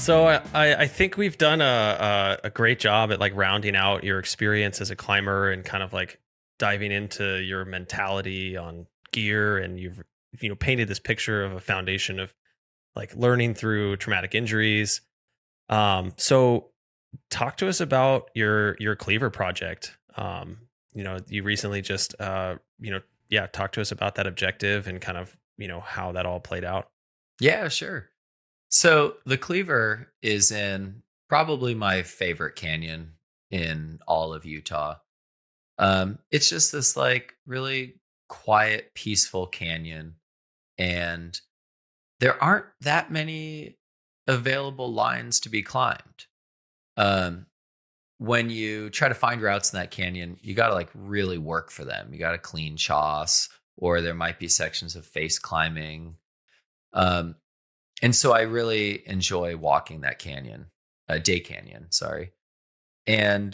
So I think we've done a great job at like rounding out your experience as a climber and kind of like diving into your mentality on gear, and you've painted this picture of a foundation of like learning through traumatic injuries. So talk to us about your Cleaver project. You recently just yeah, talk to us about that objective and kind of how that all played out. Yeah, sure. So the Cleaver is in probably my favorite canyon in all of Utah. It's just this like really quiet, peaceful canyon, and there aren't that many available lines to be climbed. Um, when you try to find routes in that canyon, you got to like really work for them. You got to clean choss, or there might be sections of face climbing. Um, And so I really enjoy walking that canyon, Day Canyon, sorry. And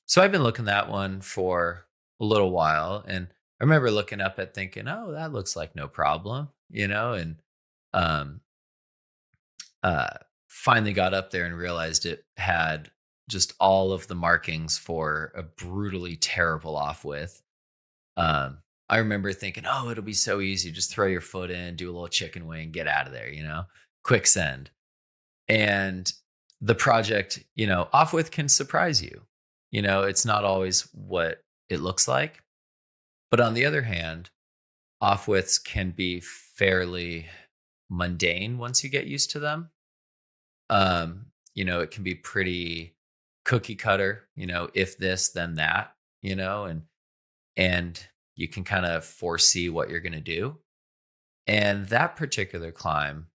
so I've been looking that one for a little while. And I remember looking up at thinking, oh, that looks like no problem, and um, uh, finally got up there and realized it had just all of the markings for a brutally terrible off with. I remember thinking, oh, it'll be so easy. Just throw your foot in, do a little chicken wing, get out of there, quick send. And the project, off with can surprise you. It's not always what it looks like. But on the other hand, off widths can be fairly mundane once you get used to them. It can be pretty cookie cutter, if this, then that, and you can kind of foresee what you're going to do. And that particular climb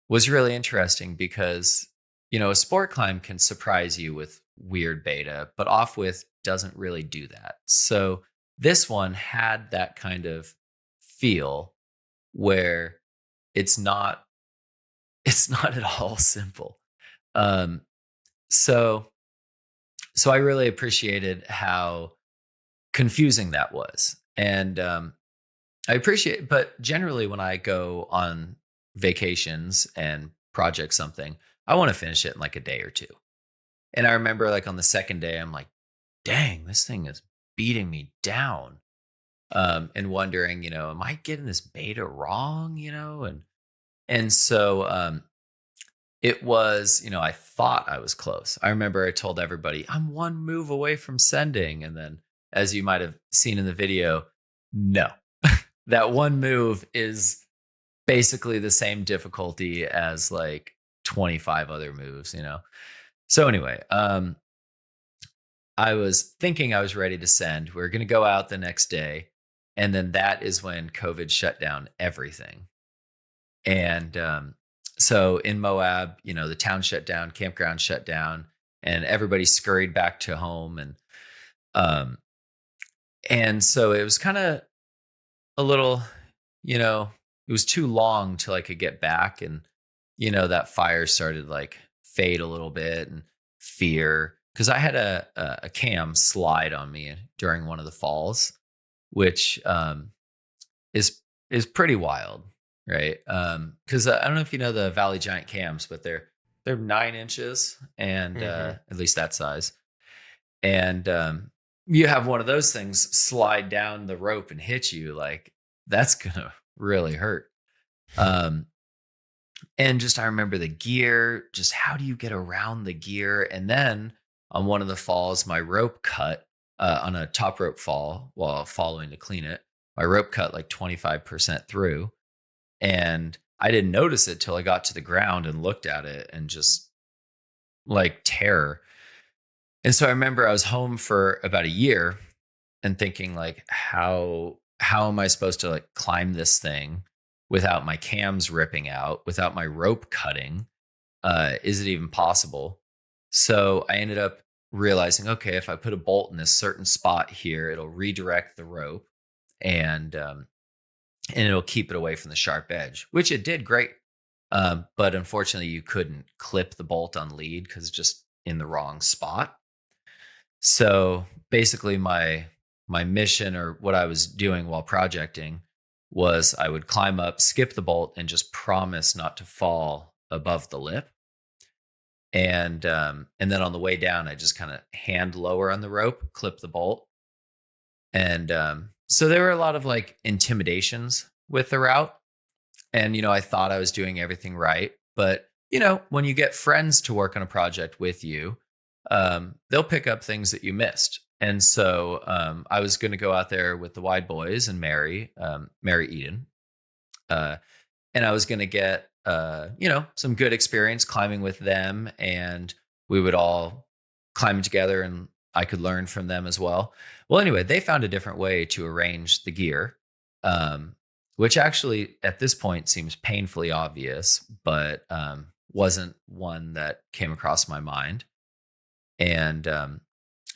was really interesting because, a sport climb can surprise you with weird beta, but off with doesn't really do that. So this one had that kind of feel where it's not it's not at all simple. Um so so I really appreciated how confusing that was. And I appreciate, but generally when I go on vacations and project something, I want to finish it in like a day or two. And I remember like on the second day, I'm like, dang, this thing is beating me down. And wondering, am I getting this beta wrong? And so it was, I thought I was close. I remember I told everybody, I'm one move away from sending. And then as you might have seen in the video, no, that one move is basically the same difficulty as like 25 other moves. So anyway, I was thinking I was ready to send. We are going to go out the next day. And then that is when COVID shut down everything. And so in Moab, the town shut down, campground shut down, and everybody scurried back to home. Um, and so it was kind of a little, it was too long till I could get back. And, that fire started like fade a little bit and fear. Cause I had a cam slide on me during one of the falls, which is is pretty wild, right? Because I don't know if you know the Valley Giant cams, but they're 9 inches and Hmm. at least that size. And you have one of those things slide down the rope and hit you, like that's gonna really hurt. Um, and just I remember the gear, just how do you get around the gear? And then on one of the falls, my rope cut on a top rope fall while following to clean it. My rope cut like 25% through. And I didn't notice it till I got to the ground and looked at it and just like terror. And so I remember I was home for about a year and thinking like how am I supposed to like climb this thing without my cams ripping out, without my rope cutting? Is it even possible? So I ended up realizing, okay, if I put a bolt in a certain spot here, it'll redirect the rope and it'll keep it away from the sharp edge, which it did great. But unfortunately, you couldn't clip the bolt on lead because it's just in the wrong spot. So basically, my mission or what I was doing while projecting was I would climb up, skip the bolt, and just promise not to fall above the lip. And then on the way down, I just kind of hand lower on the rope, clip the bolt. And so there were a lot of like intimidations with the route. And, I thought I was doing everything right. But, when you get friends to work on a project with you, they'll pick up things that you missed. And so I was going to go out there with the Wide Boys and Mary Eden. And I was going to get, some good experience climbing with them. And we would all climb together and I could learn from them as well. Well, anyway, they found a different way to arrange the gear, which actually at this point seems painfully obvious, but wasn't one that came across my mind. And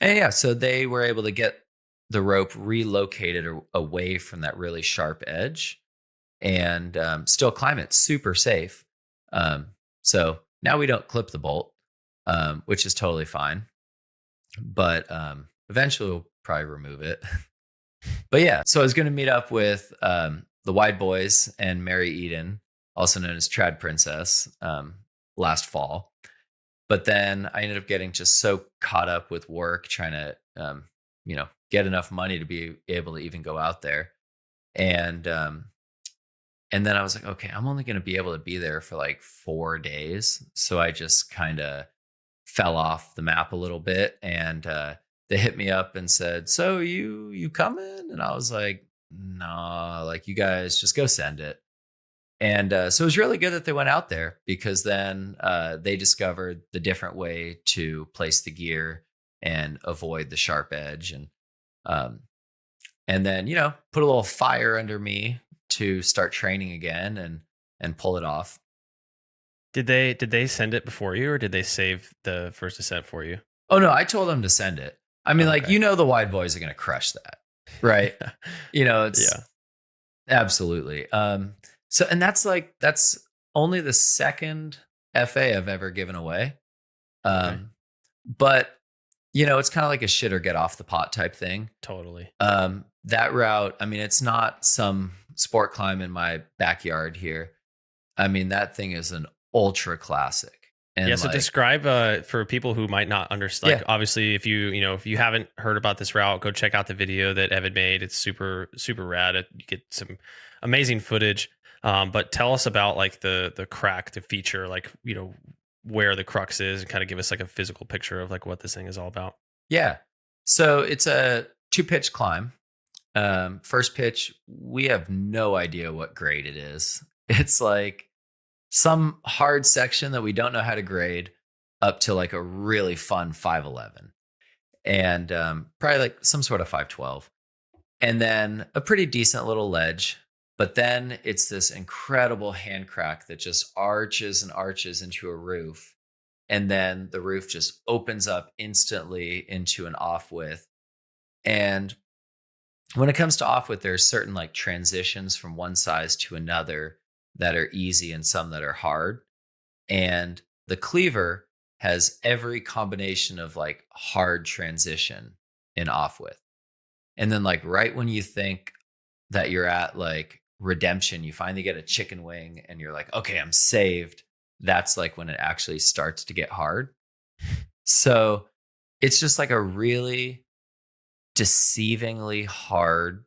yeah, so they were able to get the rope relocated away from that really sharp edge and still climb it super safe. So now we don't clip the bolt, which is totally fine. But eventually we'll probably remove it. But yeah, so I was going to meet up with the Wide Boys and Mary Eden, also known as Trad Princess, last fall. But then I ended up getting just so caught up with work, trying to, get enough money to be able to even go out there. And then I was like, okay, I'm only going to be able to be there for like 4 days. So I just kind of fell off the map a little bit. And they hit me up and said, so you coming? And I was like, no, like you guys just go send it. And so it was really good that they went out there because then they discovered the different way to place the gear and avoid the sharp edge. And then, put a little fire under me to start training again and pull it off. Did they send it before you, or did they save the first ascent for you? Oh no, I told them to send it. I mean, Okay. the Wide Boys are going to crush that, right? It's absolutely. So, and that's only the second FA I've ever given away. Okay. But it's kind of like a shit or get off the pot type thing. Totally. That route, I mean, it's not some sport climb in my backyard here. I mean, that thing is an ultra classic. And yeah. So describe for people who might not understand. Like, obviously, if you haven't heard about this route, go check out the video that Evan made. It's super super rad. You get some amazing footage. But tell us about like the crack, the feature, like where the crux is, and kind of give us like a physical picture of like what this thing is all about. Yeah. So it's a 2-pitch climb. First pitch, we have no idea what grade it is. It's like some hard section that we don't know how to grade up to like a really fun 511 and probably like some sort of 512. And then a pretty decent little ledge. But then it's this incredible hand crack that just arches and arches into a roof. And then the roof just opens up instantly into an offwidth. And when it comes to offwidth, there's certain like transitions from one size to another that are easy and some that are hard. And the Cleaver has every combination of like hard transition in offwidth. And then like right when you think that you're at like redemption, you finally get a chicken wing and you're like, okay, I'm saved. That's like when it actually starts to get hard. So it's just like a really deceivingly hard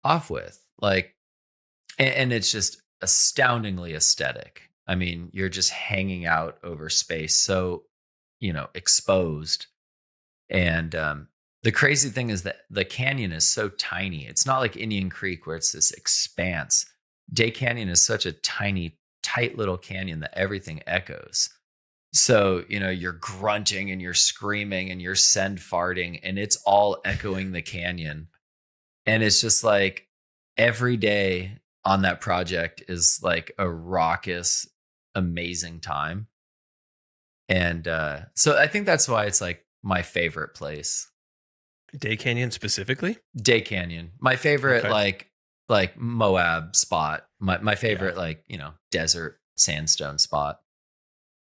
offwidth. Like, and it's just astoundingly aesthetic. I mean, you're just hanging out over space, so, exposed. And the crazy thing is that the canyon is so tiny. It's not like Indian Creek where it's this expanse. Day Canyon is such a tiny, tight little canyon that everything echoes. So, you're grunting and you're screaming and you're send farting and it's all echoing the canyon. And it's just like every day on that project is like a raucous, amazing time. And so I think that's why it's like my favorite place. Day Canyon specifically? Day Canyon. My favorite, Okay. like Moab spot. My favorite, desert sandstone spot.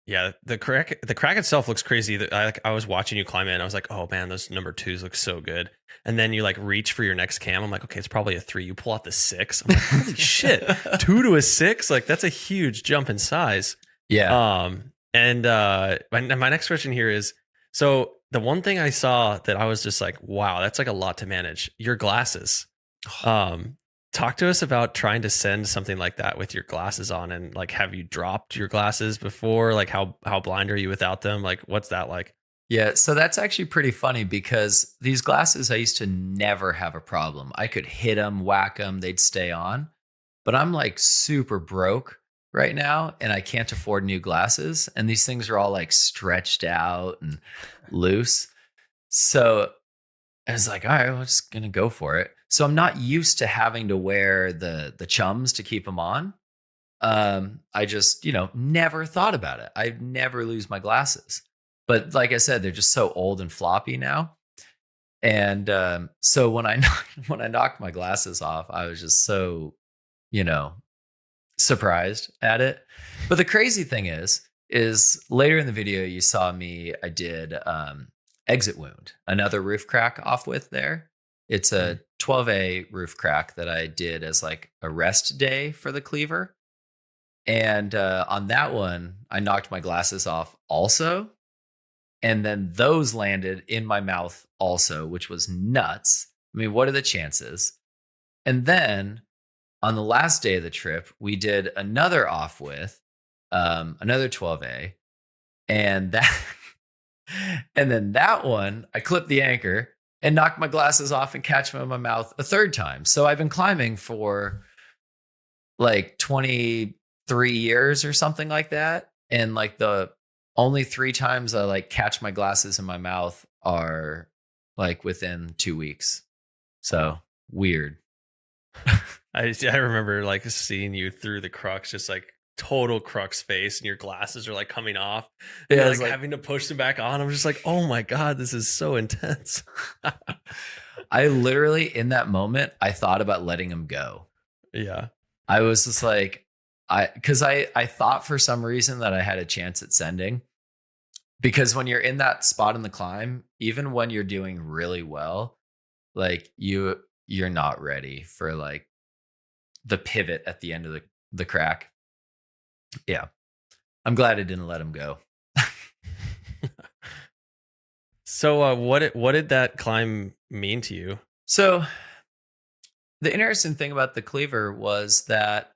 Yeah, the crack itself looks crazy. I was watching you climb it, and I was like, oh man, those number 2s look so good. And then you like reach for your next cam. I'm like, okay, it's probably a 3. You pull out the 6. I'm like, holy shit, 2 to a 6? Like that's a huge jump in size. Yeah. And my next question here is, so the one thing I saw that I was just like, wow, that's like a lot to manage. Your glasses. Um, Talk to us about trying to send something like that with your glasses on, and like, have you dropped your glasses before? Like, how blind are you without them? Like, what's that like? Yeah, so that's actually pretty funny because these glasses I used to never have a problem. I could hit them, whack them, they'd stay on. But I'm like super broke right now and I can't afford new glasses. And these things are all like stretched out and loose. So I was like, all right, we're just gonna go for it. So I'm not used to having to wear the chums to keep them on. I just, never thought about it. I never lose my glasses. But like I said, they're just so old and floppy now. And so when I when I knocked my glasses off, I was just so, you know, surprised at it. But the crazy thing is later in the video you saw me, I did exit wound, another roof crack off with there. It's a 12A roof crack that I did as like a rest day for the Cleaver. And on that one, I knocked my glasses off also. And then those landed in my mouth also, which was nuts. I mean, what are the chances? And then on the last day of the trip, we did another off with another 12A. And that and then that one, I clipped the anchor and knocked my glasses off and catch them in my mouth a third time. So I've been climbing for like 23 years or something like that. And like the only 3 times I like catch my glasses in my mouth are like within 2 weeks. So weird. I remember like seeing you through the crux, just like total crux face, and your glasses are like coming off. And Yeah, you're it's like like having to push them back on. I'm just like, oh my God, this is so intense. I literally in that moment, I thought about letting him go. Yeah. I was just like, I thought for some reason that I had a chance at sending. Because when you're in that spot in the climb, even when you're doing really well, like you're not ready for like the pivot at the end of the crack. Yeah. I'm glad I didn't let him go. So what did that climb mean to you? So the interesting thing about the Cleaver was that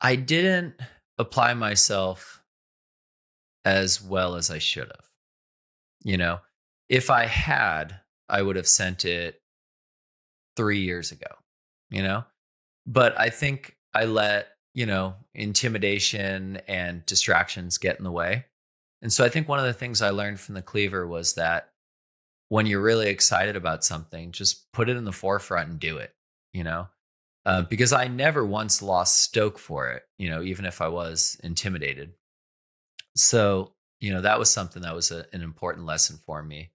I didn't apply myself as well as I should have. If I had, I would have sent it 3 years ago, you know? But I think I let, intimidation and distractions get in the way. And so I think one of the things I learned from the Cleaver was that when you're really excited about something, just put it in the forefront and do it, because I never once lost stoke for it, even if I was intimidated. So, that was something that was an important lesson for me.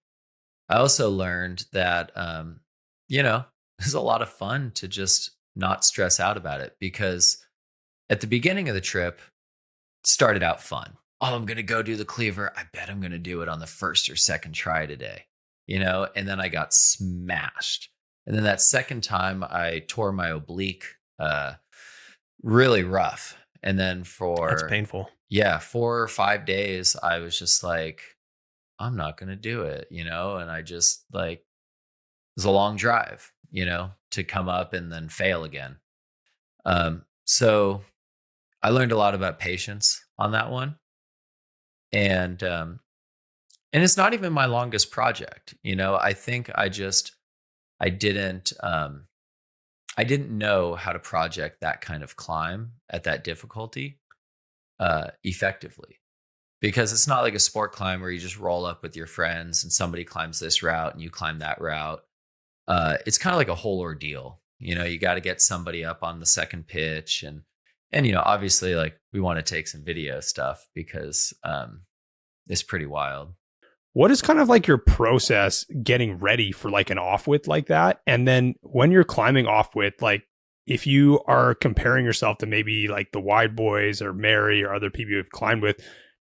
I also learned that, it's a lot of fun to just not stress out about it, because at the beginning of the trip, it started out fun. Oh, I'm going to go do the Cleaver. I bet I'm going to do it on the first or second try today, and then I got smashed. And then that second time I tore my oblique really rough. And then That's painful. 4 or 5 days, I was just like, I'm not going to do it, and I just like, it was a long drive, to come up and then fail again. So I learned a lot about patience on that one. And it's not even my longest project. I think I didn't know how to project that kind of climb at that difficulty effectively, because it's not like a sport climb where you just roll up with your friends and somebody climbs this route and you climb that route. It's kind of like a whole ordeal. You got to get somebody up on the second pitch, and obviously, like, we want to take some video stuff because it's pretty wild. What is kind of like your process getting ready for like an off width like that? And then when you're climbing off width, like if you are comparing yourself to maybe like the Wide Boys or Mary or other people you've climbed with,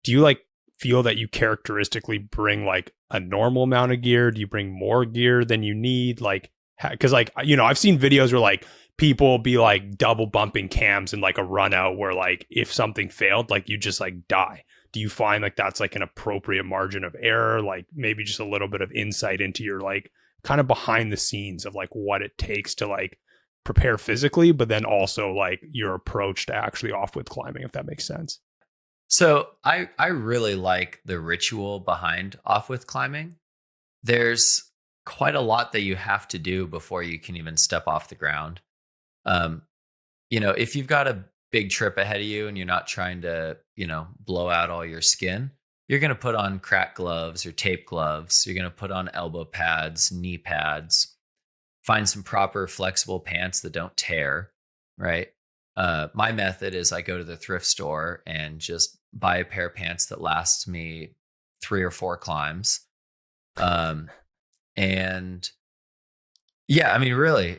do you like feel that you characteristically bring like a normal amount of gear? Do you bring more gear than you need? Like, because like, I've seen videos where like people be like double bumping cams in like a run out where like if something failed, like you just like die. do you find like that's like an appropriate margin of error? Like maybe just a little bit of insight into your like kind of behind the scenes of like what it takes to like prepare physically, but then also like your approach to actually off-width climbing, if that makes sense. So I really like the ritual behind offwidth climbing. There's quite a lot that you have to do before you can even step off the ground. If you've got a big trip ahead of you and you're not trying to, blow out all your skin, you're going to put on crack gloves or tape gloves. You're going to put on elbow pads, knee pads, find some proper flexible pants that don't tear, right? My method is I go to the thrift store and just buy a pair of pants that lasts me 3 or 4 climbs. And yeah, I mean, really,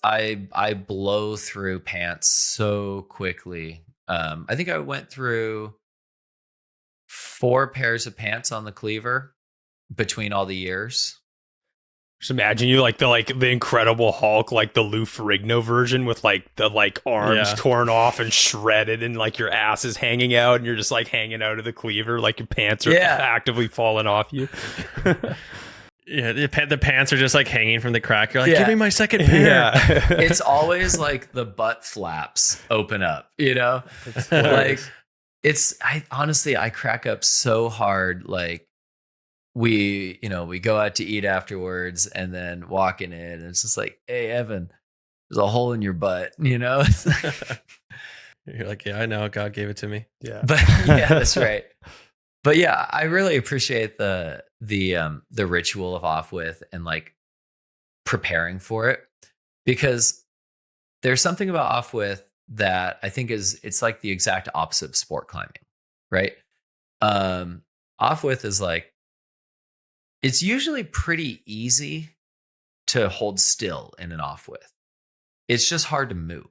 I blow through pants so quickly. I think I went through 4 pairs of pants on the Cleaver between all the years. Just imagine you like the Incredible Hulk, like the Lou Ferrigno version with like the like arms torn off and shredded, and like your ass is hanging out, and you're just like hanging out of the Cleaver, like your pants are actively falling off you. Yeah, the pants are just like hanging from the crack. You're like, give me my second pair. Yeah. It's always like the butt flaps open up, like I honestly crack up so hard. Like we go out to eat afterwards and then walking in and it's just like, hey, Evan, there's a hole in your butt, You're like, yeah, I know. God gave it to me. Yeah. But yeah, that's right. But yeah, I really appreciate the ritual of offwidth and like preparing for it, because there's something about offwidth that I think it's like the exact opposite of sport climbing, right? Offwidth is like, it's usually pretty easy to hold still in an offwidth. It's just hard to move.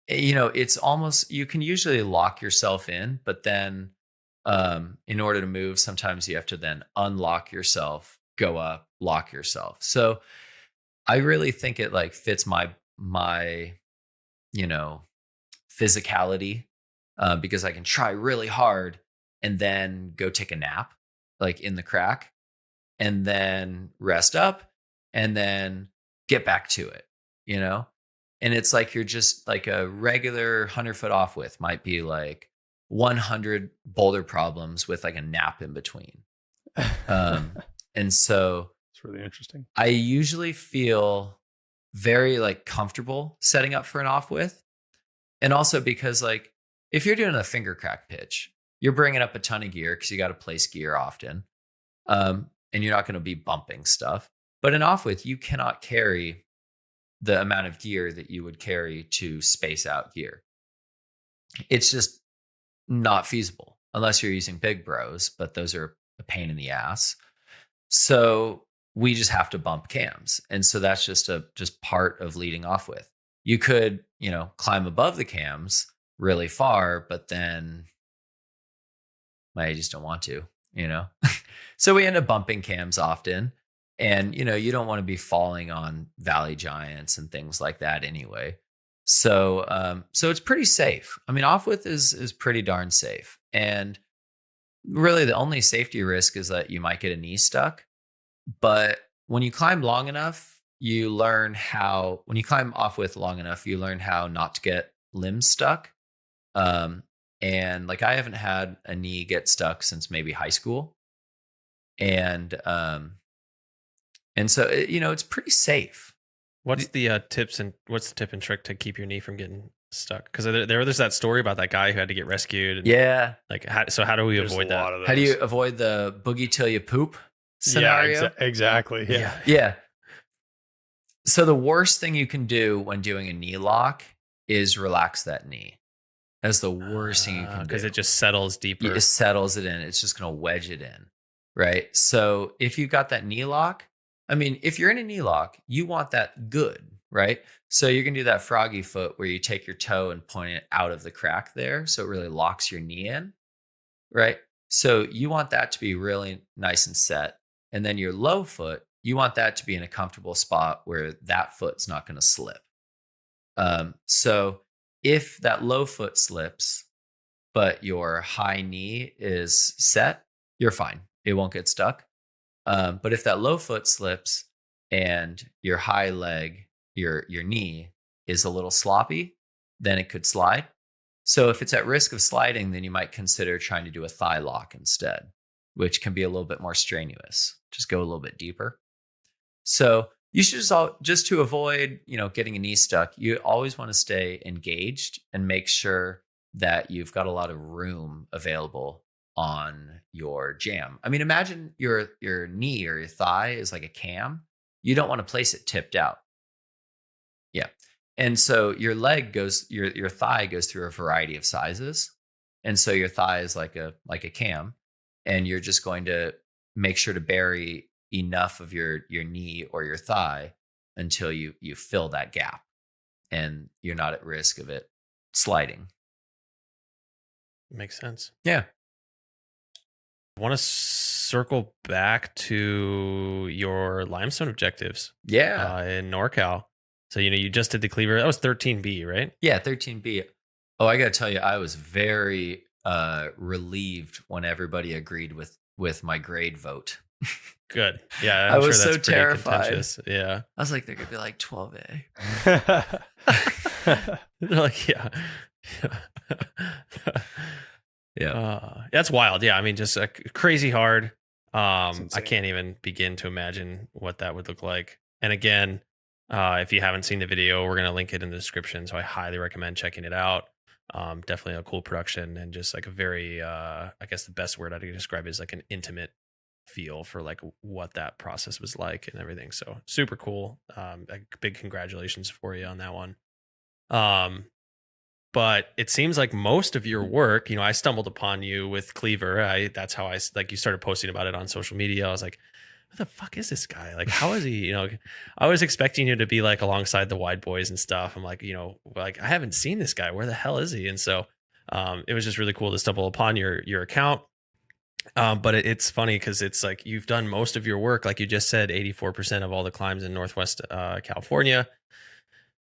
It's almost, you can usually lock yourself in, but then in order to move, sometimes you have to then unlock yourself, go up, lock yourself. So I really think it like fits my physicality, because I can try really hard and then go take a nap like in the crack and then rest up and then get back to it, and it's like you're just like a regular 100-foot offwidth might be like 100 boulder problems with like a nap in between. And so it's really interesting. I usually feel very like comfortable setting up for an offwidth. And also because like if you're doing a finger crack pitch, you're bringing up a ton of gear because you got to place gear often. And you're not going to be bumping stuff. But in offwidth, you cannot carry the amount of gear that you would carry to space out gear. It's just not feasible unless you're using big bros, but those are a pain in the ass. So we just have to bump cams. And so that's just part of leading offwidth. You could, climb above the cams really far, but then I just don't want to, So we end up bumping cams often. And, you don't want to be falling on valley giants and things like that anyway. So it's pretty safe. I mean, offwidth is pretty darn safe. And really the only safety risk is that you might get a knee stuck. But when you climb long enough, when you climb offwidth long enough, you learn how not to get limbs stuck. And like I haven't had a knee get stuck since maybe high school. And so, it's pretty safe. What's the tip and trick to keep your knee from getting stuck? Because there's that story about that guy who had to get rescued. And yeah. Like, how do we avoid that? How do you avoid the boogie till you poop scenario? Yeah, exactly. Yeah. Yeah. So the worst thing you can do when doing a knee lock is relax that knee. That's the worst thing you can do. Because it just settles deeper. It settles it in. It's just going to wedge it in. Right. So if you've got that knee lock, I mean, if you're in a knee lock, you want that good, right? So you're going to do that froggy foot where you take your toe and point it out of the crack there. So it really locks your knee in, right? So you want that to be really nice and set. And then your low foot, you want that to be in a comfortable spot where that foot's not going to slip. So if that low foot slips, but your high knee is set, you're fine. It won't get stuck. But if that low foot slips and your high leg, your knee is a little sloppy, then it could slide. So if it's at risk of sliding, then you might consider trying to do a thigh lock instead, which can be a little bit more strenuous. Just go a little bit deeper. So you should just to avoid, getting a knee stuck, you always want to stay engaged and make sure that you've got a lot of room available on your jam. I mean, imagine your knee or your thigh is like a cam. You don't want to place it tipped out. Yeah. And so your thigh goes through a variety of sizes. And so your thigh is like a cam, and you're just going to make sure to bury enough of your knee or your thigh until you fill that gap and you're not at risk of it sliding. Makes sense. Yeah. I want to circle back to your limestone objectives. Yeah. In NorCal. So, you just did the Cleaver. That was 13B, right? Yeah, 13B. Oh, I got to tell you, I was very relieved when everybody agreed with my grade vote. Good. Yeah, I was so terrified. Yeah. I was like, they're going to be like 12A. They're like, yeah. Yeah. That's wild. Yeah. I mean, just crazy hard. I insane. can't even begin to imagine what that would look like. And again, if you haven't seen the video, we're going to link it in the description. So I highly recommend checking it out. Definitely a cool production, and just like a very, I guess the best word I could describe is like an intimate feel for like what that process was like and everything. So super cool. Big congratulations for you on that one. But it seems like most of your work, I stumbled upon you with Cleaver. That's how you started posting about it on social media. I was like, who the fuck is this guy? Like, how is he, I was expecting you to be like alongside the wide boys and stuff. I'm like, I haven't seen this guy. Where the hell is he? And so, it was just really cool to stumble upon your account. But it's funny because it's like you've done most of your work, like you just said, 84% of all the climbs in Northwest California.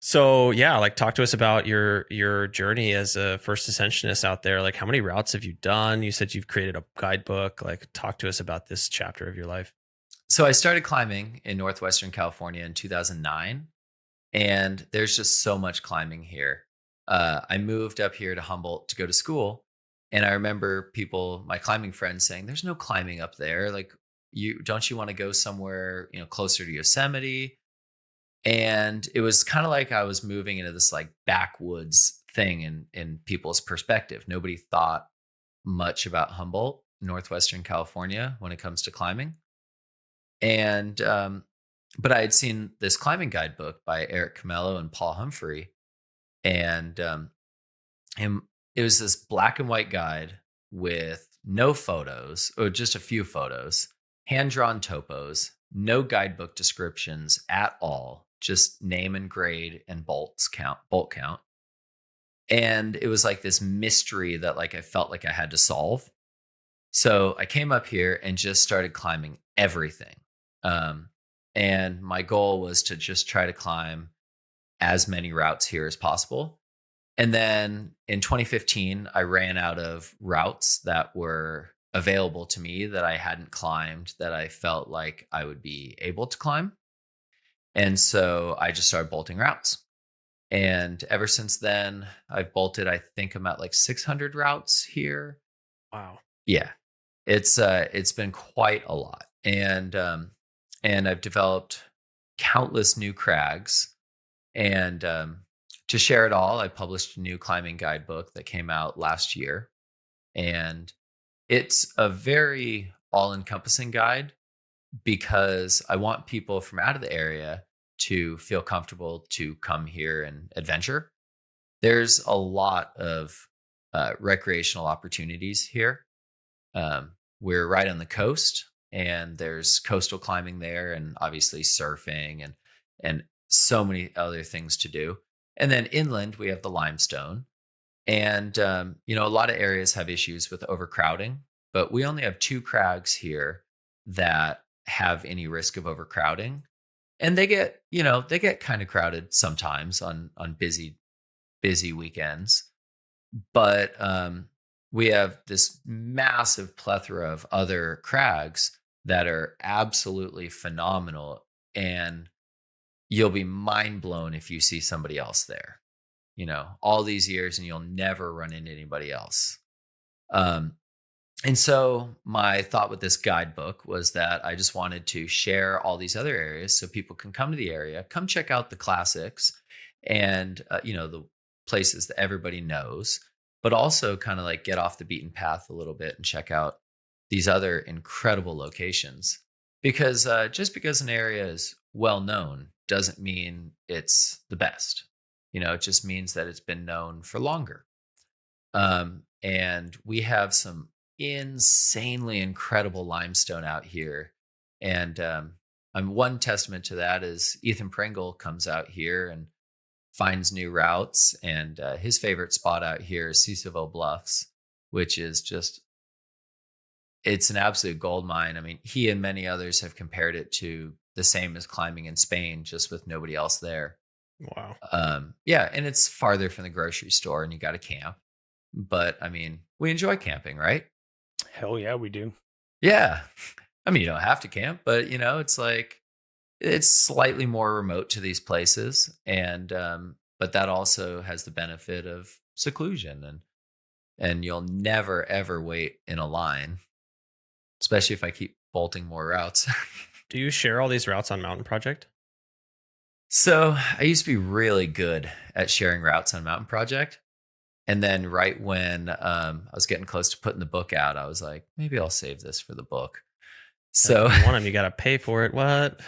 So yeah, like talk to us about your journey as a first ascensionist out there. Like, how many routes have you done? You said you've created a guidebook. Like, talk to us about this chapter of your life. So I started climbing in Northwestern California in 2009, and there's just so much climbing here. I moved up here to Humboldt to go to school. And I remember my climbing friends saying, there's no climbing up there. Like, don't you want to go somewhere, closer to Yosemite? And it was kind of like I was moving into this like backwoods thing in people's perspective. Nobody thought much about Humboldt, Northwestern California, when it comes to climbing. And, but I had seen this climbing guidebook by Eric Camello and Paul Humphrey. And, it was this black and white guide with no photos, or just a few photos, hand-drawn topos, no guidebook descriptions at all, just name and grade and bolt count. And it was like this mystery that like I felt like I had to solve. So I came up here and just started climbing everything. And my goal was to just try to climb as many routes here as possible. And then in 2015, I ran out of routes that were available to me that I hadn't climbed, that I felt like I would be able to climb. And so I just started bolting routes. And ever since then, I've bolted, I think I'm at like 600 routes here. Wow. Yeah. It's been quite a lot. And I've developed countless new crags. And to share it all, I published a new climbing guidebook that came out last year. And it's a very all-encompassing guide because I want people from out of the area to feel comfortable to come here and adventure. There's a lot of recreational opportunities here. We're right on the coast, and there's coastal climbing there, and obviously surfing and so many other things to do. And then inland, we have the limestone. And, a lot of areas have issues with overcrowding, but we only have 2 crags here that have any risk of overcrowding. And they get kind of crowded sometimes on busy weekends. But we have this massive plethora of other crags that are absolutely phenomenal. And you'll be mind blown if you see somebody else there, all these years, and you'll never run into anybody else. Um, and so my thought with this guidebook was that I just wanted to share all these other areas so people can come to the area, come check out the classics and, the places that everybody knows, but also kind of like get off the beaten path a little bit and check out these other incredible locations. Because just because an area is well known doesn't mean it's the best. It just means that it's been known for longer. And we have some insanely incredible limestone out here. And one testament to that is Ethan Pringle comes out here and finds new routes. And his favorite spot out here is Cecilville Bluffs, which is it's an absolute gold mine. I mean, he and many others have compared it to the same as climbing in Spain, just with nobody else there. Wow. Yeah. And it's farther from the grocery store and you got to camp. But I mean, we enjoy camping, right? Hell yeah, we do. Yeah. I mean, you don't have to camp, but it's like, it's slightly more remote to these places. And, but that also has the benefit of seclusion and you'll never, ever wait in a line, especially if I keep bolting more routes. Do you share all these routes on Mountain Project? So I used to be really good at sharing routes on Mountain Project. And then right when I was getting close to putting the book out, I was like, maybe I'll save this for the book. So if you want them, you got to pay for it. What?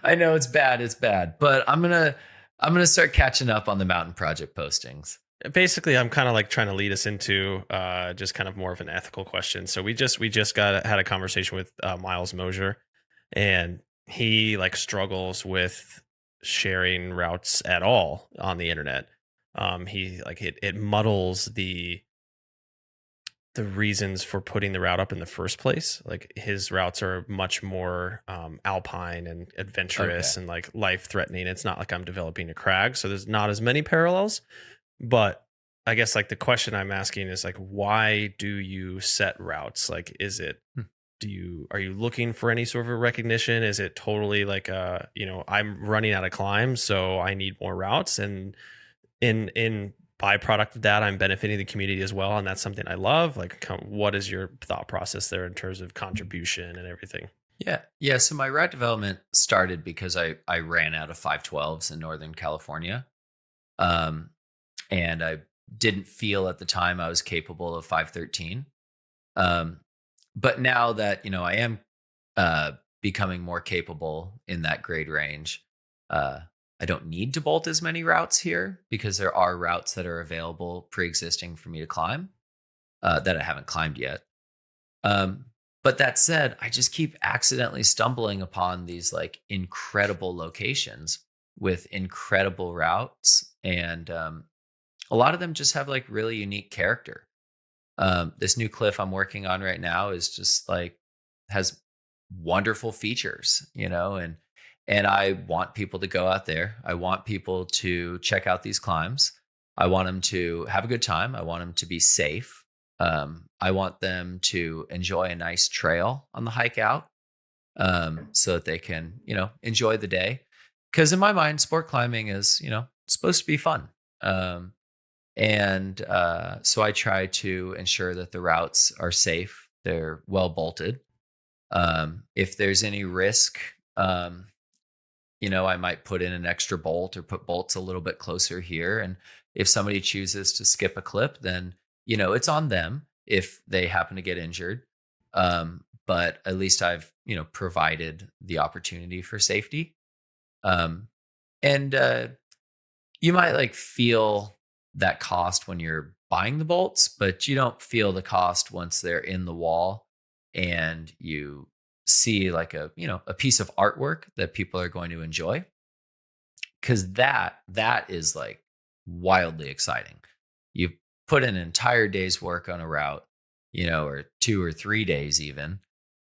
I know it's bad, but I'm gonna start catching up on the Mountain Project postings. Basically, I'm kind of like trying to lead us into just kind of more of an ethical question. So we just had a conversation with Miles Mosier, and he like struggles with sharing routes at all on the internet. He like it muddles the reasons for putting the route up in the first place. Like his routes are much more alpine and adventurous and like life threatening. It's not like I'm developing a crag, so there's not as many parallels. But I guess like the question I'm asking is like, why do you set routes? Like, is it are you looking for any sort of a recognition? Is it totally like I'm running out of climbs, so I need more routes, and in byproduct of that, I'm benefiting the community as well, and that's something I love. Like, what is your thought process there in terms of contribution and everything? Yeah. So my route development started because I ran out of 512s in Northern California, and I didn't feel at the time I was capable of 513. But now that I am becoming more capable in that grade range, I don't need to bolt as many routes here because there are routes that are available pre-existing for me to climb that I haven't climbed yet. But that said, I just keep accidentally stumbling upon these like incredible locations with incredible routes. And a lot of them just have like really unique character. This new cliff I'm working on right now is just like has wonderful features, and I want people to go out there. I want people to check out these climbs. I want them to have a good time. I want them to be safe. I want them to enjoy a nice trail on the hike out, so that they can, enjoy the day. Because in my mind, sport climbing is, supposed to be fun. So I try to ensure that the routes are safe. They're well bolted. If there's any risk, I might put in an extra bolt or put bolts a little bit closer here. And if somebody chooses to skip a clip, then, it's on them if they happen to get injured. But at least I've, provided the opportunity for safety. And you might like feel that cost when you're buying the bolts, but you don't feel the cost once they're in the wall and you see like a piece of artwork that people are going to enjoy. Cause that is like wildly exciting. You put an entire day's work on a route, or 2 or 3 days even.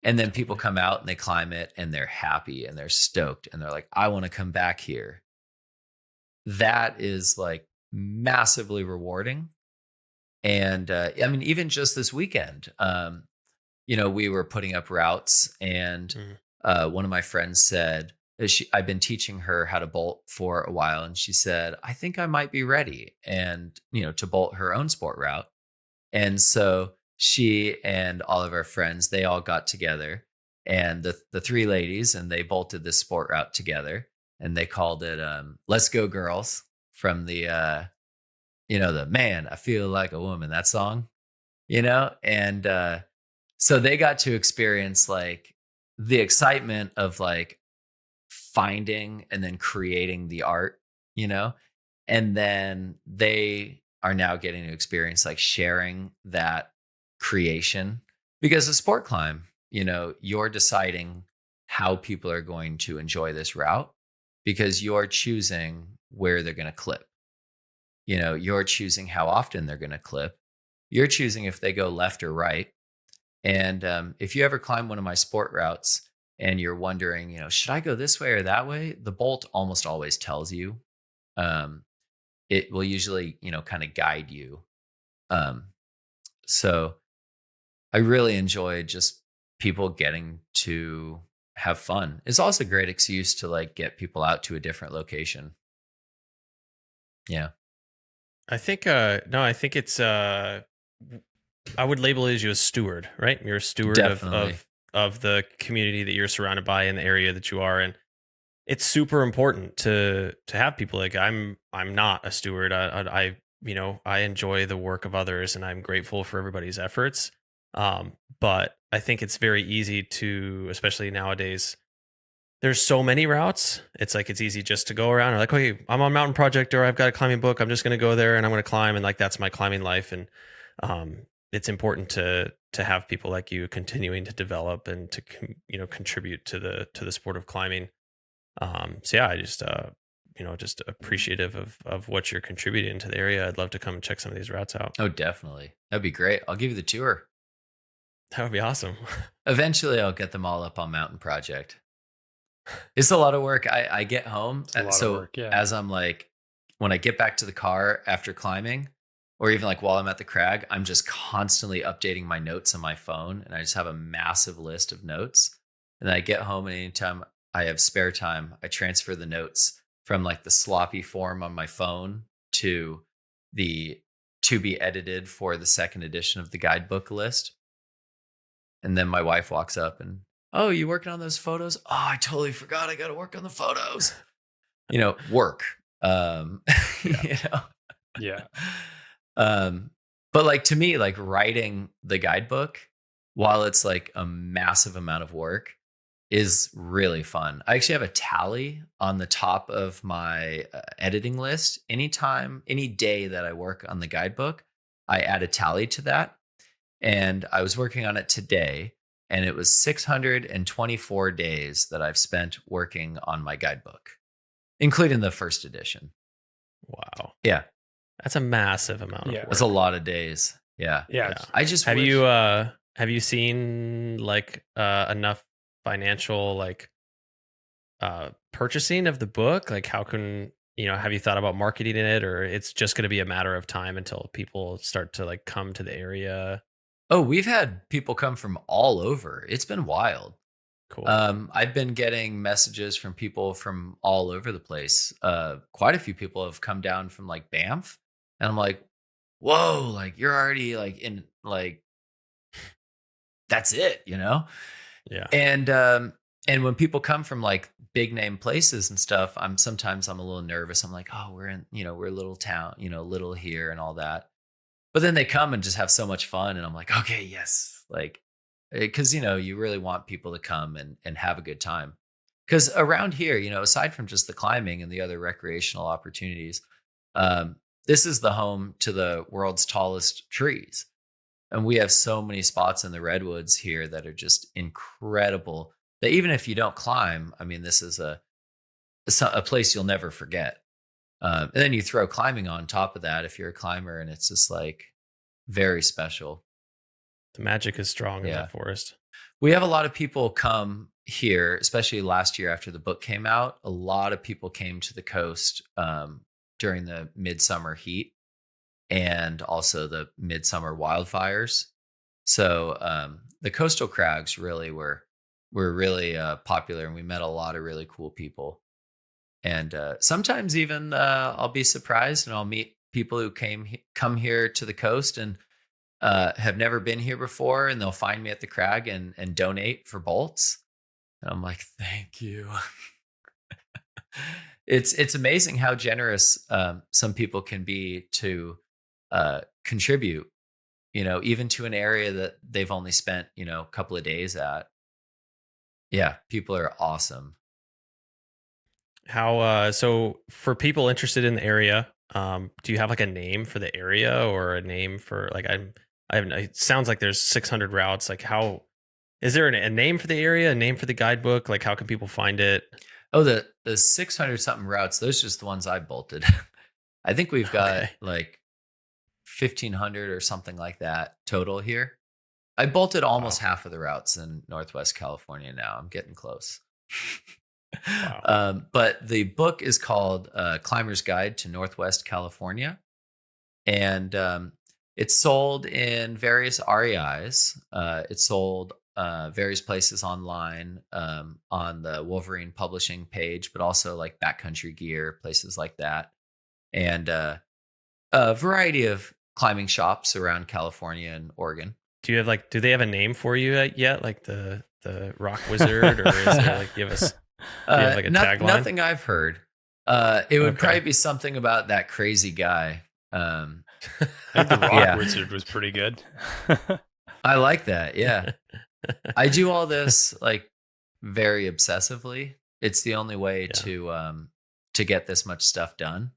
And then people come out and they climb it and they're happy and they're stoked and they're like, I want to come back here. That is like massively rewarding. And I mean, even just this weekend, we were putting up routes, and Mhm. one of my friends said, I've been teaching her how to bolt for a while, and she said, I think I might be ready, and to bolt her own sport route. And so she and all of our friends, they all got together, and the three ladies, and they bolted this sport route together, and they called it "Let's Go Girls" from the "Man, I Feel Like a Woman" that song, and so they got to experience like the excitement of like finding and then creating the art, you know, and then they are now getting to experience like sharing that creation, because a sport climb, you're deciding how people are going to enjoy this route, because you're choosing where they're going to clip. You're choosing how often they're going to clip. You're choosing if they go left or right. And if you ever climb one of my sport routes and you're wondering, should I go this way or that way? The bolt almost always tells you. Um, it will usually, kind of guide you. Um, so I really enjoy just people getting to have fun. It's also a great excuse to like get people out to a different location. Yeah, I think no, I think it's I would label it as you a steward, right? You're a steward of definitely. the community that you're surrounded by in the area that you are in. It's super important to have people like I'm not a steward. I enjoy the work of others and I'm grateful for everybody's efforts. But I think it's very easy to, especially nowadays, there's so many routes. It's like it's easy just to go around and like, okay, I'm on Mountain Project or I've got a climbing book. I'm just going to go there and I'm going to climb, and like that's my climbing life. And it's important to have people like you continuing to develop and to contribute to the sport of climbing. So yeah, I just just appreciative of what you're contributing to the area. I'd love to come and check some of these routes out. Oh, definitely. That'd be great. I'll give you the tour. That would be awesome. Eventually, I'll get them all up on Mountain Project. It's a lot of work. I get home. It's a lot of So work. Yeah. as I'm like, when I get back to the car after climbing, or even like while I'm at the crag, I'm just constantly updating my notes on my phone. And I just have a massive list of notes. And then I get home, and anytime I have spare time, I transfer the notes from like the sloppy form on my phone to the to be edited for the second edition of the guidebook list. And then my wife walks up and, oh, you working on those photos? Oh, I totally forgot. I got to work on the photos. Work. you know. Yeah. But like to me, like writing the guidebook, while it's like a massive amount of work, is really fun. I actually have a tally on the top of my editing list. Anytime, any day that I work on the guidebook, I add a tally to that. And I was working on it today, and it was 624 days that I've spent working on my guidebook, including the first edition. Wow. Yeah. That's a massive amount of Yeah. work. That's a lot of days. Yeah. Yeah. I just have wish- you seen like enough financial like purchasing of the book? Like how can have you thought about marketing it, or it's just going to be a matter of time until people start to like come to the area? Oh, we've had people come from all over. It's been wild. Cool. I've been getting messages from people from all over the place. Quite a few people have come down from like Banff, and I'm like, whoa, like you're already like in like, that's it, Yeah. And when people come from like big name places and stuff, I'm a little nervous. I'm like, oh, we're a little town, little here and all that. But then they come and just have so much fun, and I'm like, okay, yes, like, because you really want people to come and have a good time. Because around here, aside from just the climbing and the other recreational opportunities, this is the home to the world's tallest trees, and we have so many spots in the redwoods here that are just incredible. That even if you don't climb, I mean, this is a place you'll never forget. And then you throw climbing on top of that if you're a climber, and it's just like very special. The magic is strong in Yeah. that forest. We have a lot of people come here, especially last year after the book came out. A lot of people came to the coast during the midsummer heat. and also the midsummer wildfires. So the coastal crags really were really popular, and we met a lot of really cool people. And sometimes even I'll be surprised, and I'll meet people who come here to the coast and have never been here before, and they'll find me at the crag and donate for bolts. And I'm like, thank you. It's amazing how generous some people can be to contribute, even to an area that they've only spent, a couple of days at. Yeah, people are awesome. How so for people interested in the area, do you have like a name for the area or a name for like it sounds like there's 600 routes. Like how is there a name for the area, a name for the guidebook? Like how can people find it? Oh, the 600 something routes, those are just the ones I bolted. I think we've got like 1,500 or something like that total here. I bolted almost half of the routes in Northwest California now. I'm getting close. Wow. But the book is called Climber's Guide to Northwest California. And it's sold in various REIs. It's sold various places online on the Wolverine publishing page, but also like Backcountry Gear, places like that. And a variety of climbing shops around California and Oregon. Do they have a name for you yet? Like the Rock Wizard, or is there like do you have like a tagline? Nothing I've heard. It would probably be something about that crazy guy. I think the Rock Wizard was pretty good. I like that. Yeah. I do all this like very obsessively. It's the only way to get this much stuff done.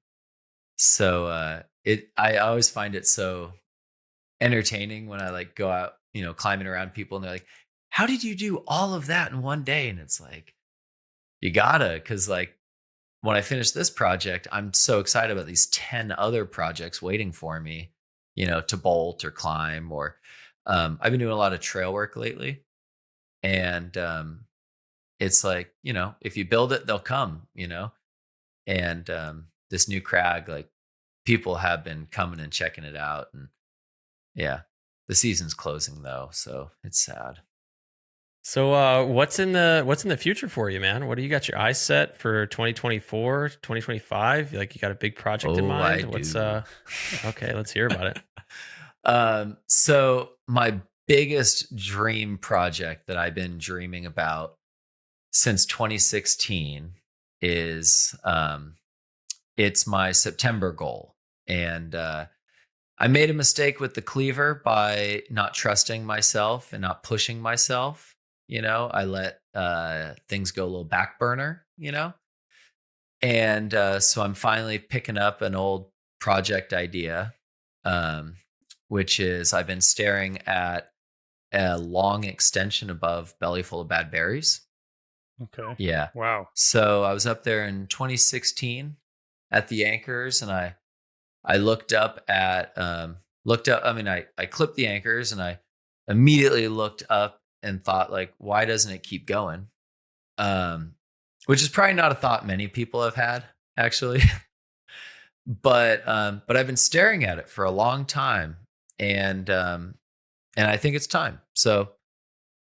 So I always find it so entertaining when I like go out, climbing around people, and they're like, how did you do all of that in one day? And it's like, you gotta, because like when I finish this project, I'm so excited about these 10 other projects waiting for me, to bolt or climb. Or I've been doing a lot of trail work lately. And it's like, if you build it, they'll come, and this new crag, like people have been coming and checking it out. And yeah, the season's closing though, so it's sad. So what's in the future for you, man? What do you got your eyes set for 2024, 2025? Like you got a big project in mind? Okay, let's hear about it. So my biggest dream project that I've been dreaming about since 2016 is it's my September goal. And I made a mistake with the Cleaver by not trusting myself and not pushing myself. I let things go a little back burner, and so I'm finally picking up an old project idea, which is I've been staring at a long extension above Belly Full of Bad Berries. Okay. Yeah. Wow. So I was up there in 2016 at the anchors, and I looked up at I clipped the anchors, and I immediately looked up and thought, like, why doesn't it keep going? Which is probably not a thought many people have had, actually. But I've been staring at it for a long time, and I think it's time. So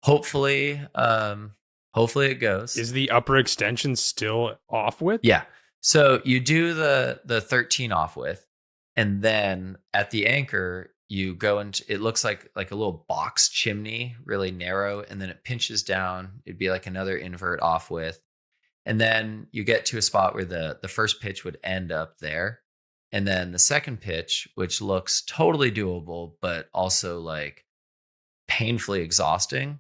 hopefully it goes. Is the upper extension still offwidth? Yeah. So you do the 13 offwidth, and then at the anchor you go into, it looks like a little box chimney, really narrow, and then it pinches down. It'd be like another invert offwidth, and then you get to a spot where the first pitch would end up there, and then the second pitch, which looks totally doable but also like painfully exhausting,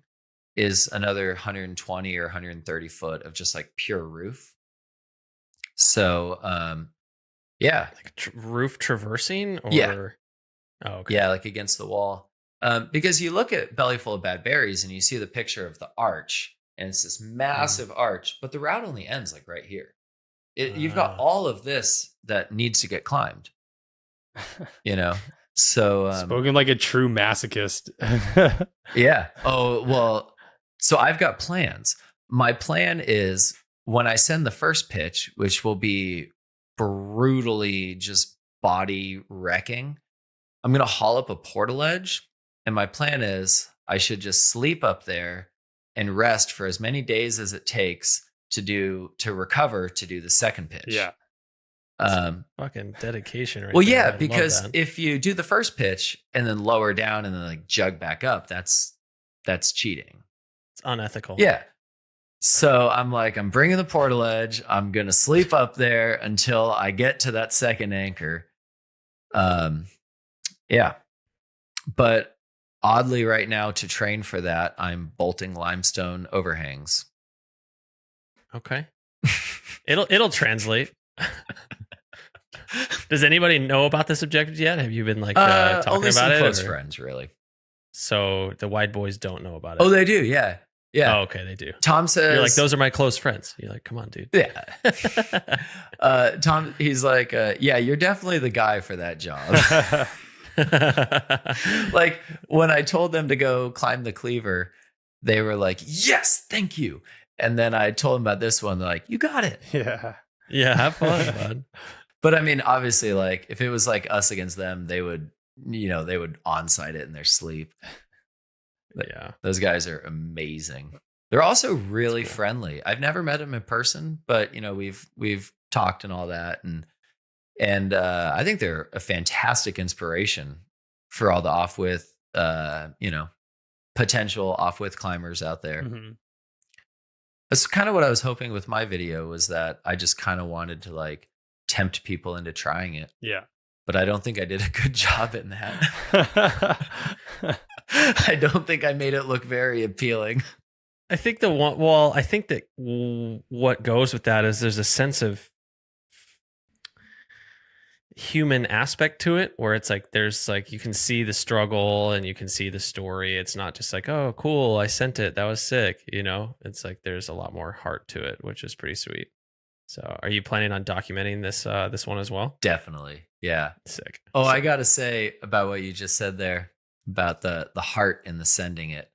is another 120 or 130 foot of just like pure roof. So yeah, like roof traversing, or Oh, okay. Yeah, like against the wall. Because you look at Belly Full of Bad Berries and you see the picture of the arch, and it's this massive arch, but the route only ends like right here. You've got all of this that needs to get climbed. So spoken like a true masochist. Yeah. Oh, well, so I've got plans. My plan is when I send the first pitch, which will be brutally just body wrecking, I'm going to haul up a portaledge. And my plan is I should just sleep up there and rest for as many days as it takes to recover to do the second pitch. Yeah. Fucking dedication right Well, there. yeah, I love because that. if you do the first pitch and then lower down and then like jug back up, that's cheating. It's unethical. Yeah. So I'm like, I'm bringing the portaledge. I'm going to sleep up there until I get to that second anchor. Yeah. But oddly right now to train for that, I'm bolting limestone overhangs. Okay. It'll translate. Does anybody know about this objective yet? Have you been like talking only about some it? close friends, really. So the wide boys don't know about it. Oh, they do. Yeah. Yeah. Oh, okay, they do. Tom says, you're like, those are my close friends. You're like, come on, dude. Yeah. Tom, he's like, yeah, you're definitely the guy for that job. Like when I told them to go climb the Cleaver, they were like, yes, thank you. And then I told them about this one. They're like, you got it. Yeah. Yeah, have fun, bud. But I mean, obviously, like if it was like us against them, they would on-site it in their sleep. Yeah. Those guys are amazing. They're also really friendly. I've never met them in person, but we've talked and all that. And I think they're a fantastic inspiration for all the offwidth, potential offwidth climbers out there. Mm-hmm. That's kind of what I was hoping with my video, was that I just kind of wanted to like tempt people into trying it. Yeah. But I don't think I did a good job in that. I don't think I made it look very appealing. I think I think that what goes with that is there's a sense of human aspect to it, where it's like there's like you can see the struggle and you can see the story. It's not just like, oh cool, I sent it, that was sick, it's like there's a lot more heart to it, which is pretty sweet. So are you planning on documenting this one as well? Definitely. Yeah. Sick. Oh, I gotta say about what you just said there about the heart and the sending it.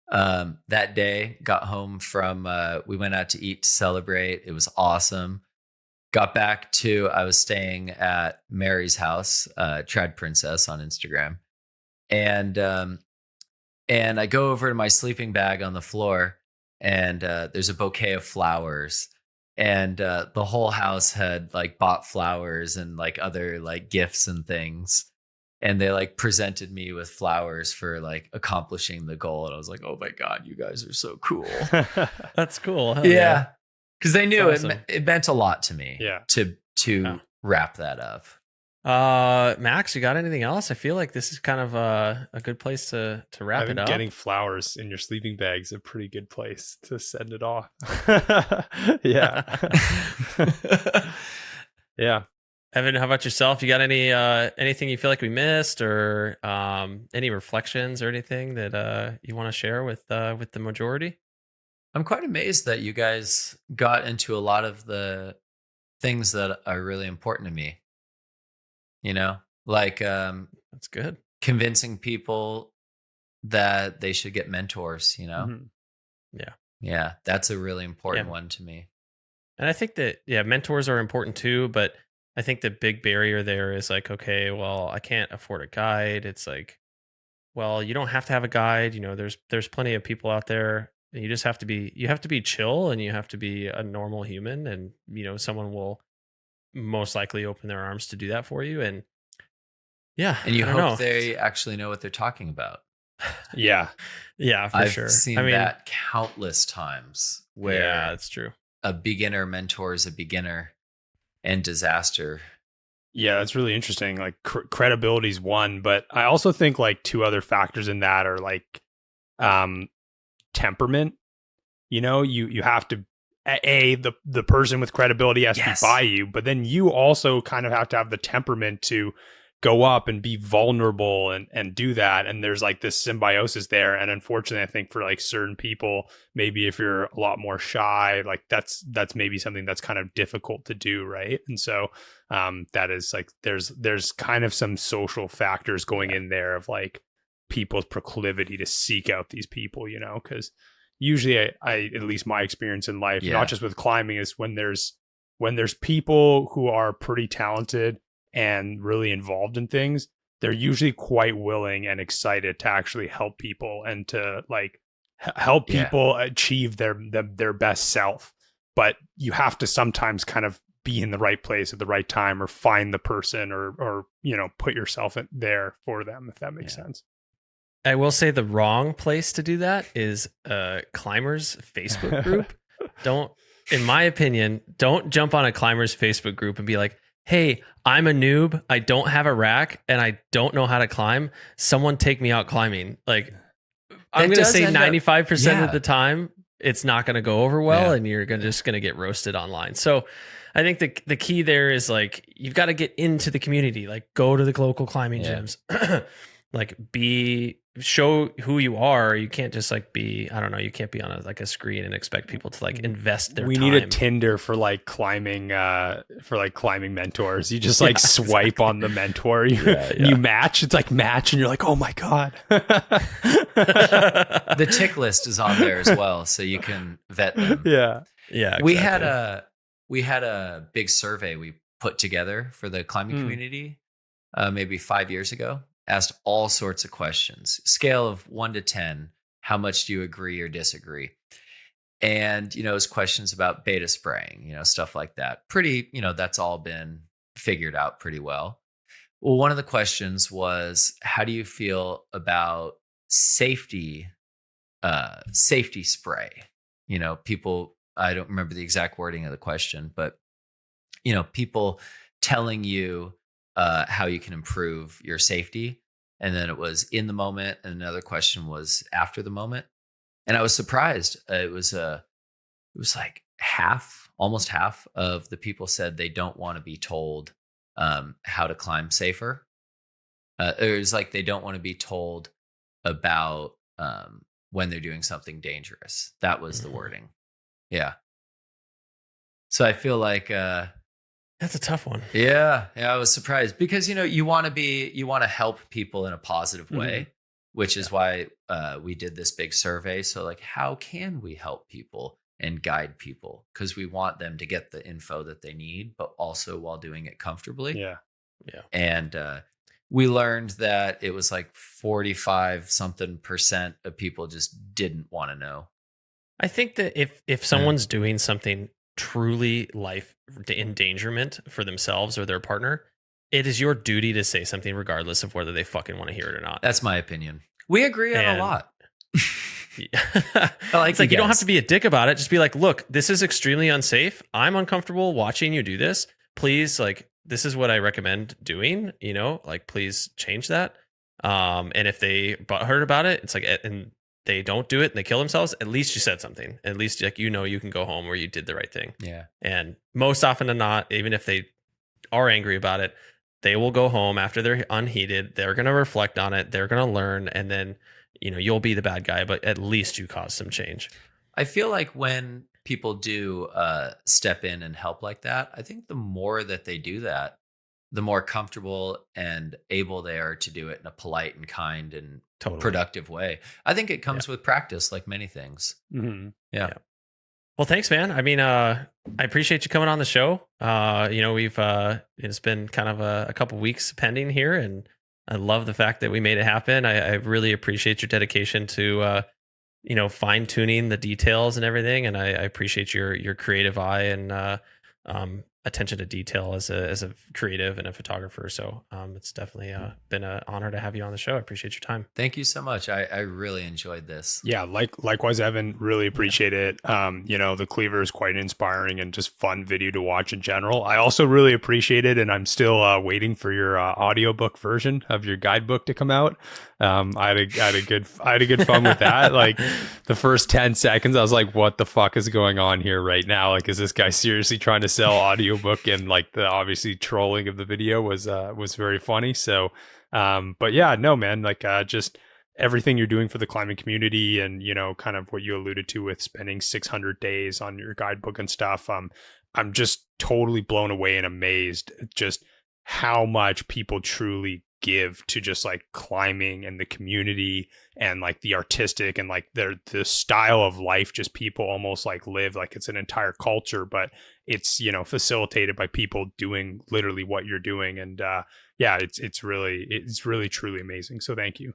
That day, got home from we went out to eat to celebrate. It was awesome. Got back to, I was staying at Mary's house, Trad Princess on Instagram. And I go over to my sleeping bag on the floor, and there's a bouquet of flowers. And the whole house had like bought flowers and like other like gifts and things. And they like presented me with flowers for like accomplishing the goal. And I was like, oh my God, you guys are so cool. That's cool. Hell Yeah. Because they knew awesome. it meant a lot to me. Yeah. To wrap that up. Max, you got anything else? I feel like this is kind of a good place to wrap it up. Getting flowers in your sleeping bag is a pretty good place to send it off. Yeah. Yeah. Evan, how about yourself? You got anything you feel like we missed, or any reflections or anything that you want to share with the majority? I'm quite amazed that you guys got into a lot of the things that are really important to me. Like That's good. Convincing people that they should get mentors, Mm-hmm. Yeah, that's a really important one to me. And I think that mentors are important too, but I think the big barrier there is like, okay, well, I can't afford a guide. It's like, well, you don't have to have a guide. There's plenty of people out there. You just have to be chill, and you have to be a normal human, and someone will most likely open their arms to do that for you. And yeah, And you I don't hope know. they actually know what they're talking about. Yeah. Yeah, for I've sure. seen that countless times where that's true. a beginner mentors a beginner, and disaster. Yeah, that's really interesting. Like credibility is one, but I also think like two other factors in that are like temperament. You have to the person with credibility has to be by you, but then you also kind of have to have the temperament to go up and be vulnerable and do that. And there's like this symbiosis there. And unfortunately, I think for like certain people, maybe if you're a lot more shy, like that's maybe something that's kind of difficult to do. Right. And so that is like, there's kind of some social factors going in there of like people's proclivity to seek out these people, because usually I at least my experience in life, not just with climbing, is when there's people who are pretty talented and really involved in things, they're usually quite willing and excited to actually help people and to like help people achieve their best self. But you have to sometimes kind of be in the right place at the right time, or find the person, or put yourself in there for them, if that makes sense. I will say the wrong place to do that is Climbers Facebook group. In my opinion, don't jump on a Climbers Facebook group and be like, hey, I'm a noob, I don't have a rack, and I don't know how to climb. Someone take me out climbing. Like, I'm going to say 95% of the time, it's not going to go over well, and you're just going to get roasted online. So I think the key there is like, you've got to get into the community, like go to the local climbing gyms, like show who you are. You can't just like be, I don't know, you can't be on a screen and expect people to like invest their time. We need a Tinder for like climbing mentors. You just like swipe on the mentor, you match. It's like match, and you're like, oh my God. The tick list is on there as well, so you can vet them. Yeah. Exactly. We had a big survey we put together for the climbing community maybe 5 years ago. Asked all sorts of questions, scale of 1 to 10. How much do you agree or disagree? And, it was questions about beta spraying, stuff like that. Pretty, that's all been figured out pretty well. Well, one of the questions was, how do you feel about safety spray? People, I don't remember the exact wording of the question, but, people telling you how you can improve your safety. And then it was in the moment, and another question was after the moment. And I was surprised. It was like almost half of the people said they don't want to be told how to climb safer. It was like they don't want to be told about when they're doing something dangerous. That was the wording. Yeah. So I feel like that's a tough one. Yeah, I was surprised because you want to help people in a positive way, which is why we did this big survey. So like, how can we help people and guide people? Because we want them to get the info that they need, but also while doing it comfortably. Yeah. And we learned that it was like 45% of people just didn't want to know. I think that if someone's doing something truly life endangerment for themselves or their partner, it is your duty to say something regardless of whether they fucking want to hear it or not. That's my opinion. We agree on a lot. It's like, you don't have to be a dick about it. Just be like, look, this is extremely unsafe. I'm uncomfortable watching you do this. Please, like, this is what I recommend doing, like, please change that. And if they heard about it, it's like, and they don't do it and they kill themselves, at least you said something. At least like, you can go home where you did the right thing. Yeah. And most often than not, even if they are angry about it, they will go home after they're unheated. They're going to reflect on it. They're going to learn. And then, you'll be the bad guy, but at least you caused some change. I feel like when people do step in and help like that, I think the more that they do that, the more comfortable and able they are to do it in a polite and kind and productive way. I think it comes with practice, like many things. Mm-hmm. Yeah. Well, thanks, man. I mean, I appreciate you coming on the show. We've it's been kind of a couple weeks pending here, and I love the fact that we made it happen. I really appreciate your dedication to fine tuning the details and everything, and I appreciate your creative eye and attention to detail as a creative and a photographer. So it's definitely been an honor to have you on the show. I appreciate your time. Thank you so much. I really enjoyed this. Yeah, likewise, Evan. Really appreciate it. The Cleaver is quite inspiring and just fun video to watch in general. I also really appreciate it, and I'm still waiting for your audiobook version of your guidebook to come out. I had a good fun with that. Like the first 10 seconds, I was like, what the fuck is going on here right now? Like, is this guy seriously trying to sell audiobook? And like the obviously trolling of the video was very funny. So, but yeah, no, man, like just everything you're doing for the climbing community and, kind of what you alluded to with spending 600 days on your guidebook and stuff. I'm just totally blown away and amazed at just how much people truly give to just like climbing and the community and like the artistic and like the style of life just people almost like live like it's an entire culture, but it's, you know, facilitated by people doing literally what you're doing. And yeah, it's really truly amazing. So thank you.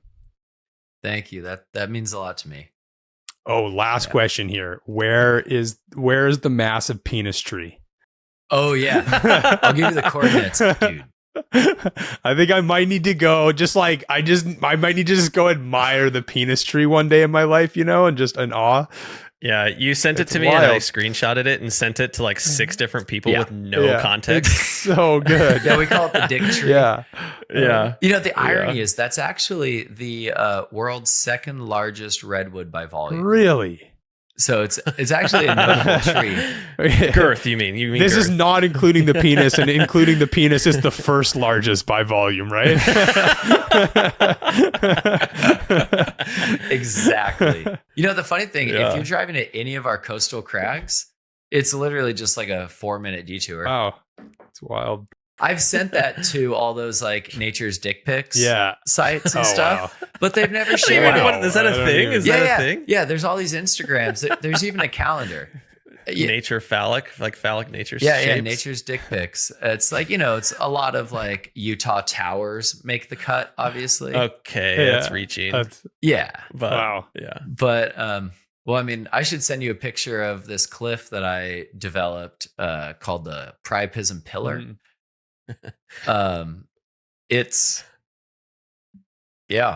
Thank you. That means a lot to me. Oh, last question here. Where is the massive penis tree? Oh yeah. I'll give you the coordinates, dude. I think I might need to go I might need to just go admire the penis tree one day in my life, you know, and just in awe. Yeah, you sent it to me wild. and I screenshotted it and sent it to like 6 different people with no context. It's so good. Yeah, we call it the dick tree. Yeah. You know, the irony is that's actually the world's second largest redwood by volume. Really? So it's actually a notable tree. Girth, you mean? This girth. is not including the penis, and including the penis is the first largest by volume, right? Exactly. You know, the funny thing, if you're driving to any of our coastal crags, it's literally just like a 4-minute detour. Wow. It's wild. I've sent that to all those like nature's dick pics sites and Oh, stuff, but they've never Shared shared it. it. Is that a thing? Is that a thing? Yeah, there's all these Instagrams. There's even a calendar. Nature phallic, like phallic nature Yeah, shapes. nature's dick pics. It's like, you know, it's a lot of like Utah towers make the cut, obviously. Okay, that's reaching. Yeah. But, wow. Yeah. But well, I mean, I should send you a picture of this cliff that I developed called the Priapism Pillar. It's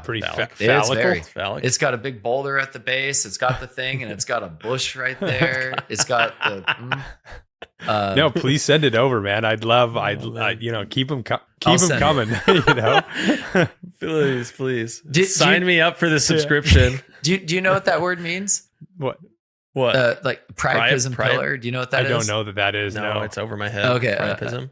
pretty phallic. It's very phallic. It's got a big boulder at the base. It's got the thing, and it's got a bush right there. It's got the. No, please send it over, man. I'd you know, keep them coming. You know, please. Sign me up for the subscription. Do you know what that word means? What? Like priapism pillar. Do you know what that is? I don't know that is. No, it's over my head. Okay, Priapism.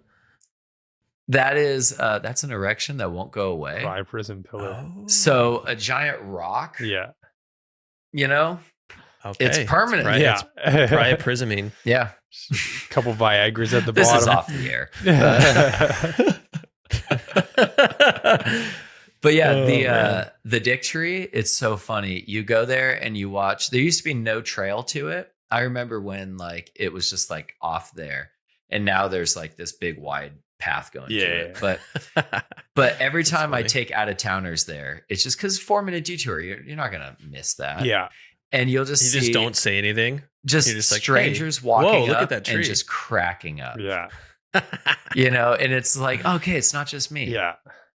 That's an erection that won't go away. Priapism pillar. Oh. So a giant rock. Yeah. You know, Okay. It's permanent. Yeah. Priapismine. Yeah. Couple Viagras at the This bottom. is off the air. But yeah, the dick tree, it's so funny. You go there and you watch. There used to be no trail to it. I remember when like it was just like off there, and now there's like this big wide path going to it. But every time I take out of towners there, it's just because 4-minute detour. You're not gonna miss that. Yeah. And you'll just just don't say anything. You're just like strangers walking look up at that tree. and just cracking up. Yeah. You know, and it's like, okay, it's not just me. Yeah.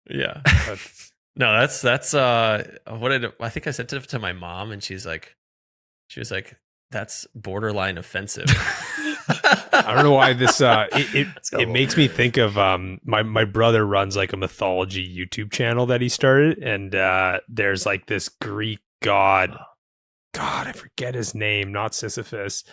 Yeah. That's No, that's I think I sent it to my mom, and she was like, that's borderline offensive. I don't know why this it makes me think of my brother runs like a mythology YouTube channel that he started, and there's like this Greek god, I forget his name, not Sisyphus.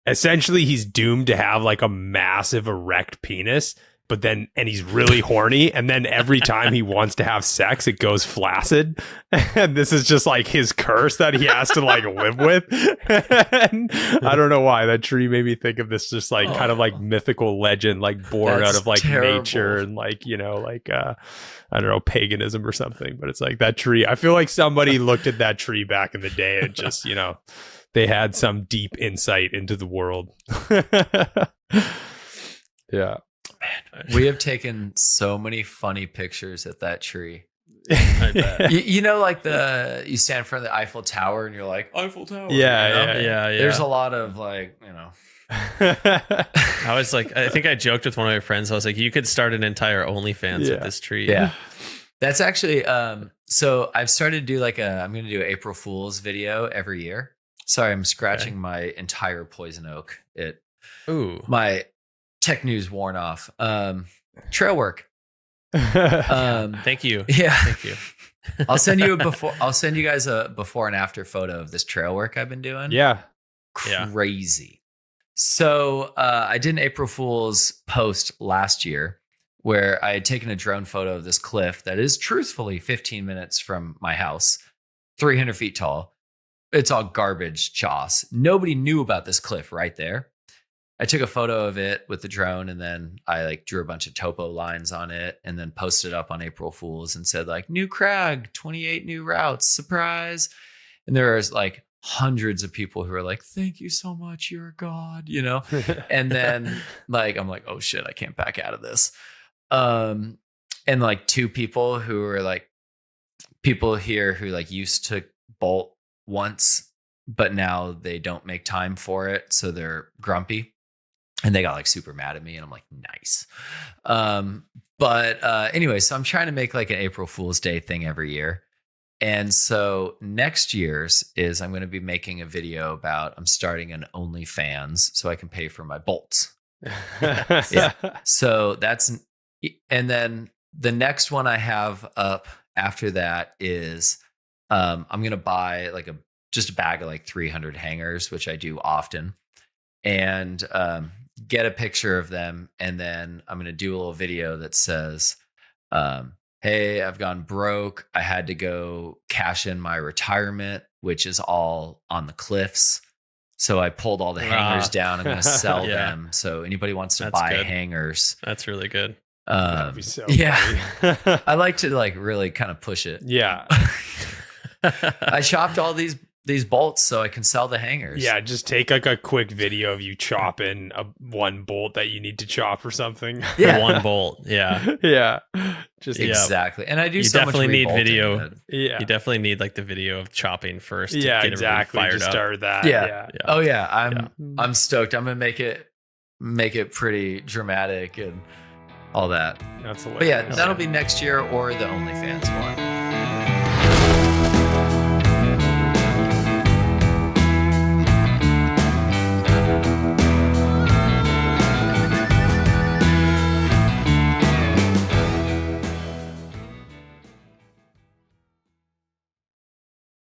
Essentially, he's doomed to have like a massive erect penis, but then he's really horny, and then every time he wants to have sex, it goes flaccid, and this is just like his curse that he has to like live with. And I don't know why that tree made me think of this, just like kind of like mythical legend, like born out of like nature and like, you know, like I don't know, paganism or something. But it's like that tree. I feel like somebody looked at that tree back in the day and just, you know, they had some deep insight into the world. Yeah. Man, we have taken so many funny pictures at that tree. I bet. You know, like you stand in front of the Eiffel Tower and you're like, Eiffel Tower. Yeah, you know? yeah. There's a lot of like, you know. I was like, I think I joked with one of my friends. I was like, you could start an entire OnlyFans with this tree. Yeah. That's actually, so I've started to do I'm going to do an April Fool's video every year. Sorry, I'm scratching my entire poison oak. My tech news worn off. Trail work. Thank you. Yeah. Thank you. I'll send you guys a before and after photo of this trail work I've been doing. Yeah. Crazy. So I did an April Fool's post last year where I had taken a drone photo of this cliff that is truthfully 15 minutes from my house, 300 feet tall. It's all garbage choss. Nobody knew about this cliff right there. I took a photo of it with the drone, and then I like drew a bunch of topo lines on it, and then posted up on April Fools and said like, new crag, 28 new routes, surprise. And there was like hundreds of people who were like, thank you so much, you're a god, you know. And then like I'm like, oh shit, I can't back out of this. And like 2 people who were like people here who like used to bolt once, but now they don't make time for it, so they're grumpy. And they got like super mad at me, and I'm like, nice. But anyway, so I'm trying to make like an April Fool's Day thing every year. And so next year's is I'm going to be making a video about I'm starting an OnlyFans so I can pay for my bolts. Yeah. So that's, and then the next one I have up after that is I'm going to buy like just a bag of like 300 hangers, which I do often, and get a picture of them. And then I'm going to do a little video that says, hey, I've gone broke. I had to go cash in my retirement, which is all on the cliffs. So I pulled all the hangers down. I'm going to sell them. So anybody wants to buy hangers. That's really good. That'd be so funny. I like to like really kind of push it. Yeah. I chopped all these bolts so I can sell the hangers. Yeah, just take like a quick video of you chopping one bolt that you need to chop or something. Yeah. One bolt. Yeah. Yeah. Just exactly. And I do you so definitely much need video. Yeah. You definitely need like the video of chopping first. To Yeah, get exactly. fired Just up. start that. Yeah. Oh yeah. I'm stoked. I'm gonna make it pretty dramatic and all that. That's hilarious. But yeah, that'll be next year or the OnlyFans one.